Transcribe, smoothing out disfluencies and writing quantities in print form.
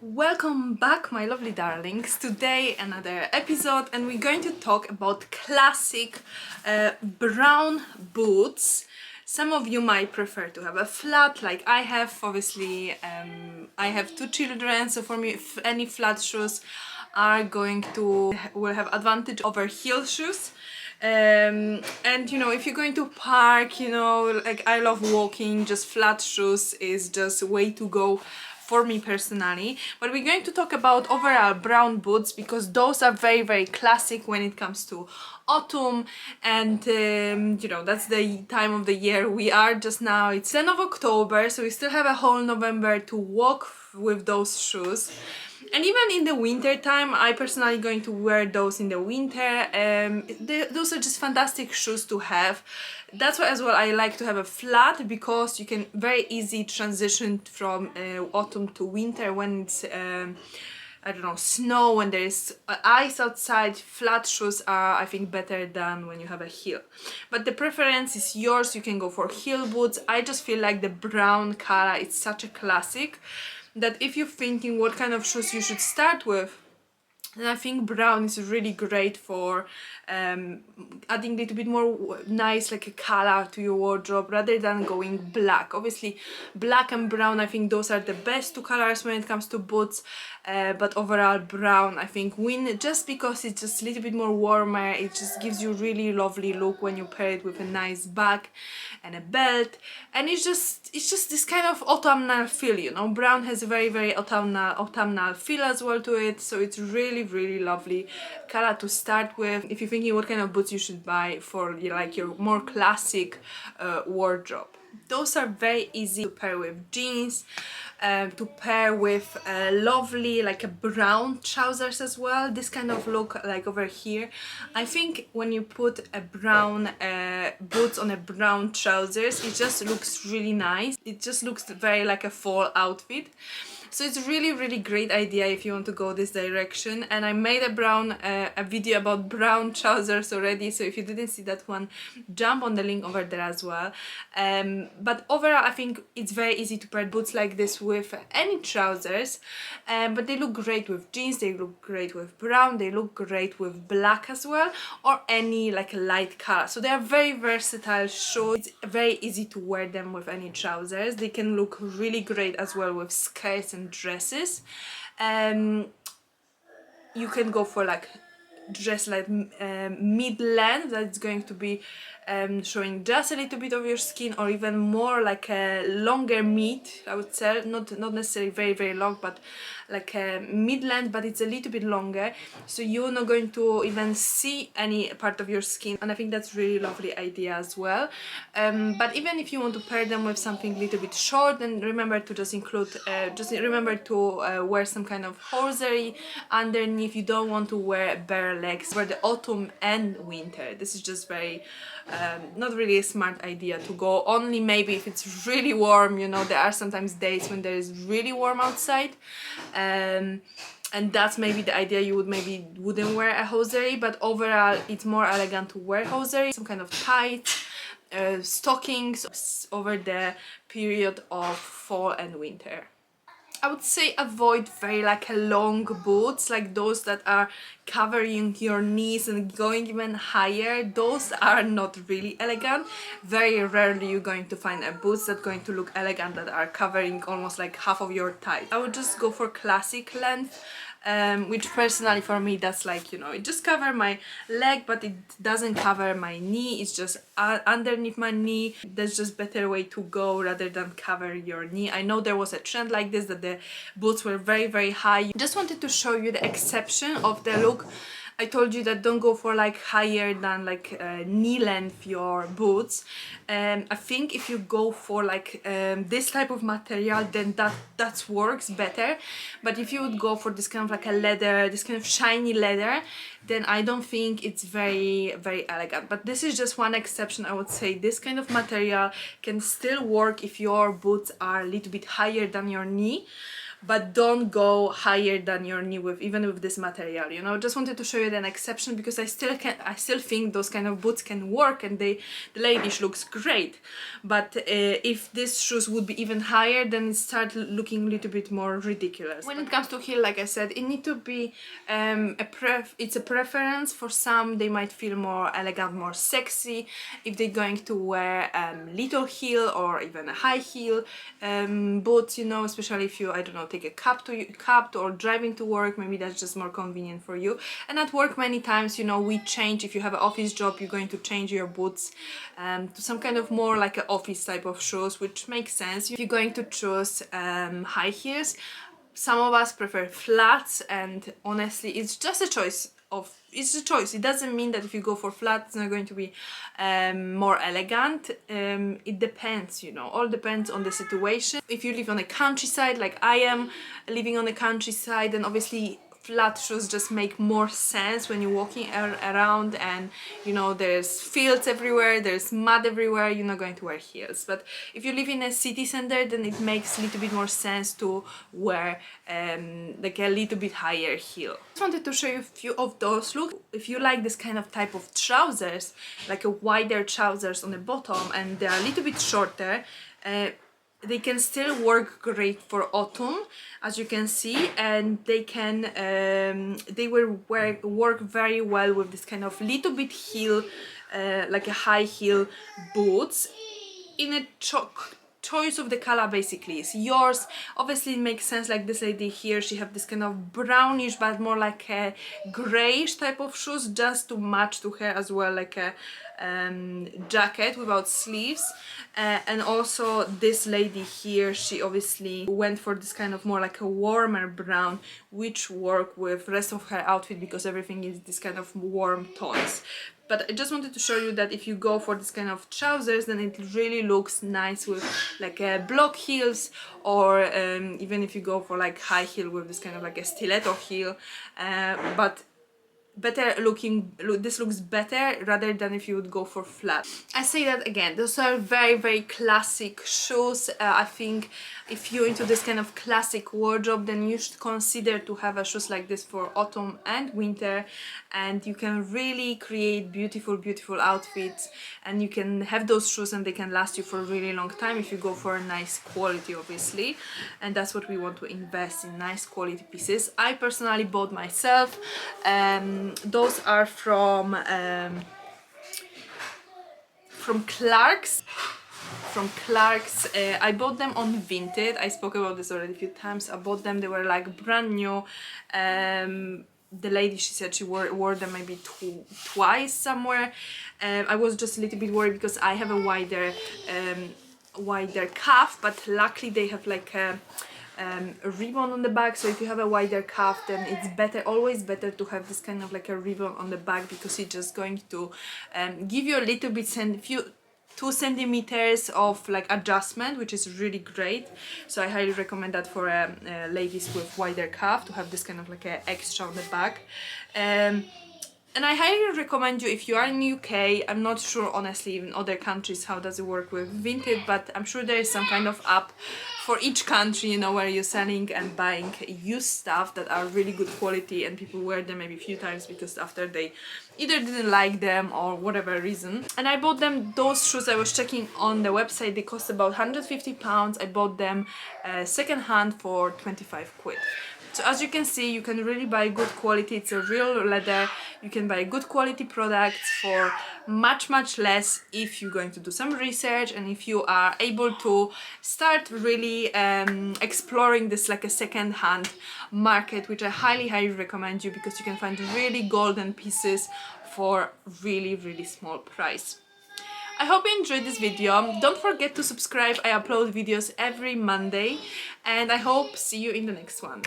Welcome back, my lovely darlings. Today another episode, and we're going to talk about classic brown boots. Some of you might prefer to have a flat like I have. Obviously, I have two children, so for me any flat shoes are going to will have advantage over heel shoes. And if you're going to park, like I love walking, just flat shoes is just way to go for me personally. But we're going to talk about overall brown boots because those are very, very classic when it comes to autumn, and that's the time of the year we are just now. It's 10th of October, so we still have a whole November to walk with those shoes. And even in the winter time, I personally going to wear those in the winter. Those are just fantastic shoes to have. That's why as well I like to have a flat, because you can very easy transition from autumn to winter when it's I don't know, snow, when there is ice outside. Flat shoes are, I think, better than when you have a heel. But the preference is yours. You can go for heel boots. I just feel like the brown color is such a classic that if you're thinking what kind of shoes you should start with, and I think brown is really great for adding a little bit more nice, like a color to your wardrobe, rather than going black. Obviously, black and brown, I think those are the best two colors when it comes to boots. But overall, brown, I think, win, just because it's just a little bit more warmer. It just gives you really lovely look when you pair it with a nice bag and a belt, and it's just this kind of autumnal feel. Brown has a very, very autumnal feel as well to it, so it's really lovely color to start with if you're thinking what kind of boots you should buy for your more classic wardrobe. Those are very easy to pair with jeans, to pair with lovely like a brown trousers as well. This kind of look like over here. I think when you put a brown boots on a brown trousers, it just looks really nice. It just looks very like a fall outfit. So it's really great idea if you want to go this direction. And I made a video about brown trousers already, so if you didn't see that one, jump on the link over there as well. But overall, I think it's very easy to pair boots like this with any trousers, but they look great with jeans, they look great with brown, they look great with black as well, or any like a light color. So they are very versatile shoes. It's very easy to wear them with any trousers. They can look really great as well with skirts and dresses. You can go for like dress like mid-length, that's going to be showing just a little bit of your skin, or even more like a longer mid, I would say, not necessarily very long, but like a mid-length, but it's a little bit longer, so you're not going to even see any part of your skin, and I think that's really lovely idea as well. But even if you want to pair them with something a little bit short, then remember to remember to wear some kind of hosiery underneath. You don't want to wear bare legs for the autumn and winter. This is just very not really a smart idea to go, only maybe if it's really warm. There are sometimes days when there is really warm outside, and that's maybe the idea. You wouldn't wear a hosiery, but overall it's more elegant to wear hosiery, some kind of tights, stockings over the period of fall and winter. I would say avoid very like a long boots, like those that are covering your knees and going even higher. Those are not really elegant. Very rarely you're going to find a boots that's going to look elegant that are covering almost like half of your thigh. I would just go for classic length, which personally for me, that's like, it just cover my leg, but it doesn't cover my knee. It's just underneath my knee. That's just better way to go rather than cover your knee. I know there was a trend like this, that the boots were very high. Just wanted to show you the exception of the look. I told you that don't go for like higher than like knee length your boots. I think if you go for like this type of material, then that works better. But if you would go for this kind of like a leather, this kind of shiny leather, then I don't think it's very elegant. But this is just one exception. I would say this kind of material can still work if your boots are a little bit higher than your knee, but don't go higher than your knee with even with this material, you know. Just wanted to show you an exception because I still think those kind of boots can work and the ladies looks great. But if these shoes would be even higher, then it starts looking a little bit more ridiculous. When it comes to heel, like I said, it need to be it's a preference. For some, they might feel more elegant, more sexy if they're going to wear little heel or even a high heel boots, you know, especially if you, I don't know, take a cab or driving to work. Maybe that's just more convenient for you. And at work, many times, you know, we change. If you have an office job, you're going to change your boots to some kind of more like an office type of shoes, which makes sense. If you're going to choose high heels, some of us prefer flats, and honestly, it's just a choice. It doesn't mean that if you go for flat, it's not going to be more elegant. It depends, you know, all depends on the situation. If you live on the countryside, like I am living on the countryside, then obviously flat shoes just make more sense when you're walking around and, you know, there's fields everywhere, there's mud everywhere, you're not going to wear heels. But if you live in a city center, then it makes a little bit more sense to wear like a little bit higher heel. I just wanted to show you a few of those looks. If you like this kind of type of trousers, like a wider trousers on the bottom and they are a little bit shorter, they can still work great for autumn, as you can see, and they can they will work very well with this kind of little bit heel, like a high heel boots in a choice of the color. Basically it's yours. Obviously it makes sense, like this lady here, she have this kind of brownish but more like a grayish type of shoes, just to match to her as well, like a jacket without sleeves. And also this lady here, she obviously went for this kind of more like a warmer brown, which work with rest of her outfit because everything is this kind of warm tones. But I just wanted to show you that if you go for this kind of trousers, then it really looks nice with like block heels, or even if you go for like high heel with this kind of like a stiletto heel, but better looking. This looks better rather than if you would go for flat. I say that again, those are very classic shoes. I think if you're into this kind of classic wardrobe, then you should consider to have a shoes like this for autumn and winter, and you can really create beautiful outfits, and you can have those shoes and they can last you for a really long time if you go for a nice quality, obviously. And that's what we want to invest in, nice quality pieces. I personally bought myself those are from Clarks. I bought them on Vinted. I spoke about this already a few times. I bought them, they were like brand new. The lady, she said she wore them maybe twice somewhere. I was just a little bit worried because I have a wider calf, but luckily they have like a ribbon on the back. So if you have a wider calf, then it's always better to have this kind of like a ribbon on the back, because it's just going to give you a little bit 2 centimeters of like adjustment, which is really great. So I highly recommend that for ladies with wider calf, to have this kind of like a extra on the back. And I highly recommend you, if you are in the UK, I'm not sure honestly in other countries how does it work with Vinted, but I'm sure there is some kind of app for each country, you know, where you're selling and buying used stuff that are really good quality, and people wear them maybe a few times because after they either didn't like them or whatever reason. And I bought them, those shoes I was checking on the website, they cost about £150. I bought them second hand for 25 quid. So as you can see, you can really buy good quality. It's a real leather. You can buy good quality products for much less if you're going to do some research, and if you are able to start really exploring this like a second-hand market, which I highly recommend you, because you can find really golden pieces for really small price. I hope you enjoyed this video. Don't forget to subscribe. I upload videos every Monday, and I hope see you in the next one.